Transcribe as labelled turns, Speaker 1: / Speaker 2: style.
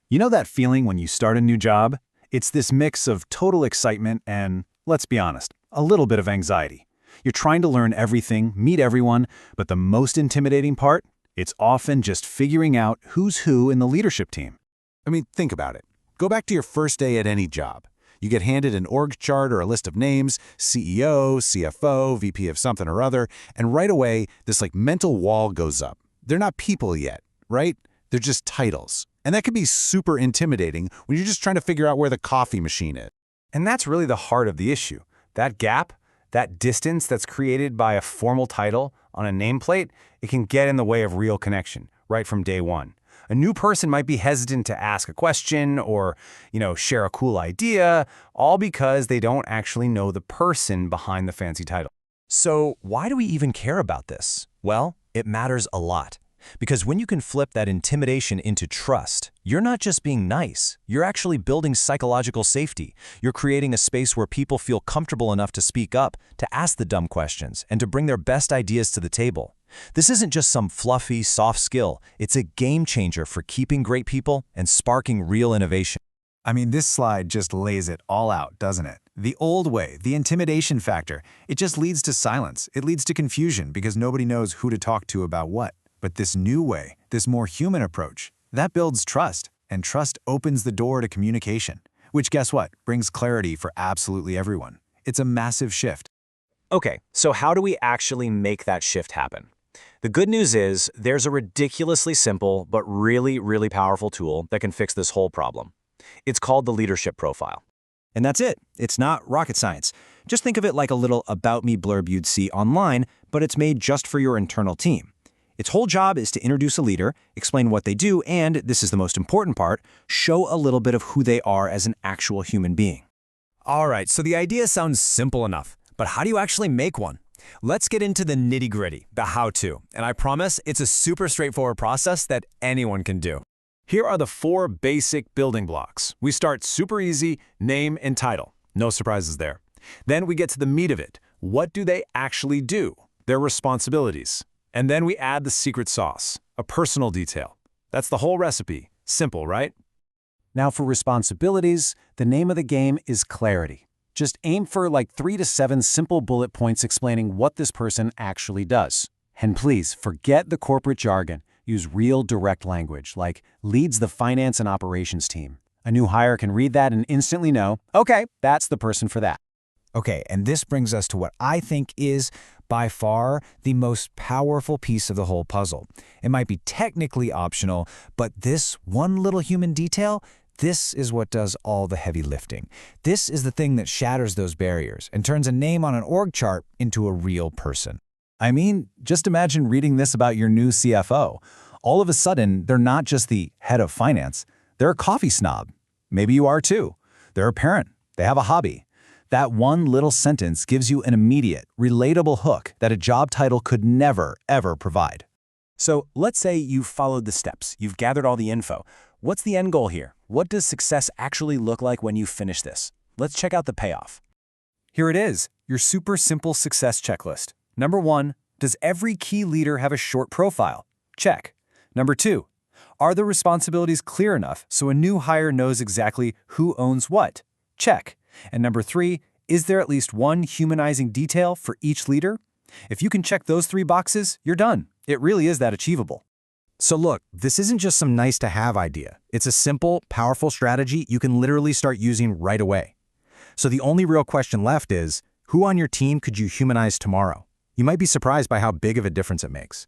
Speaker 1: You know that feeling when you start a new job? It's this mix of total excitement and, let's be honest, a little bit of anxiety. You're trying to learn everything, meet everyone, but the most intimidating part? It's often just figuring out who's who in the leadership team.
Speaker 2: I mean, think about it. Go back to your first day at any job. You get handed an org chart or a list of names, CEO, CFO, VP of something or other, and right away, this mental wall goes up. They're not people yet, right? They're just titles. And that can be super intimidating when you're just trying to figure out where the coffee machine is.
Speaker 3: And that's really the heart of the issue. That gap, that distance that's created by a formal title on a nameplate, it can get in the way of real connection right from day one. A new person might be hesitant to ask a question or, share a cool idea, all because they don't actually know the person behind the fancy title.
Speaker 4: So why do we even care about this? Well, it matters a lot. Because when you can flip that intimidation into trust, you're not just being nice, you're actually building psychological safety. You're creating a space where people feel comfortable enough to speak up, to ask the dumb questions, and to bring their best ideas to the table. This isn't just some fluffy, soft skill. It's a game changer for keeping great people and sparking real innovation.
Speaker 1: I mean, this slide just lays it all out, doesn't it? The old way, the intimidation factor, it just leads to silence. It leads to confusion because nobody knows who to talk to about what. But this new way, this more human approach, that builds trust, and trust opens the door to communication, which guess what? Brings clarity for absolutely everyone. It's a massive shift.
Speaker 3: Okay, so how do we actually make that shift happen? The good news is there's a ridiculously simple but really, really powerful tool that can fix this whole problem. It's called the leadership profile.
Speaker 4: And that's it. It's not rocket science. Just think of it like a little About Me blurb you'd see online, but it's made just for your internal team. Its whole job is to introduce a leader, explain what they do, and, this is the most important part, show a little bit of who they are as an actual human being.
Speaker 5: All right, so the idea sounds simple enough, but how do you actually make one? Let's get into the nitty-gritty, the how-to, and I promise it's a super straightforward process that anyone can do.
Speaker 2: Here are the 4 basic building blocks. We start super easy, name and title. No surprises there. Then we get to the meat of it. What do they actually do? Their responsibilities. And then we add the secret sauce, a personal detail. That's the whole recipe. Simple, right?
Speaker 1: Now for responsibilities, the name of the game is clarity. Just aim for 3 to 7 simple bullet points explaining what this person actually does. And please, forget the corporate jargon. Use real direct language, like leads the finance and operations team. A new hire can read that and instantly know, okay, that's the person for that.
Speaker 6: Okay, and this brings us to what I think is, by far, the most powerful piece of the whole puzzle. It might be technically optional, but this one little human detail, this is what does all the heavy lifting. This is the thing that shatters those barriers and turns a name on an org chart into a real person.
Speaker 1: I mean, just imagine reading this about your new CFO. All of a sudden, they're not just the head of finance, they're a coffee snob. Maybe you are too. They're a parent. They have a hobby. That one little sentence gives you an immediate, relatable hook that a job title could never, ever provide.
Speaker 3: So let's say you've followed the steps, you've gathered all the info. What's the end goal here? What does success actually look like when you finish this? Let's check out the payoff.
Speaker 1: Here it is, your super simple success checklist. Number 1, does every key leader have a short profile? Check. Number 2, are the responsibilities clear enough so a new hire knows exactly who owns what? Check. And number 3, is there at least one humanizing detail for each leader? If you can check those 3 boxes, you're done. It really is that achievable.
Speaker 4: So look, this isn't just some nice-to-have idea. It's a simple, powerful strategy you can literally start using right away. So the only real question left is, who on your team could you humanize tomorrow? You might be surprised by how big of a difference it makes.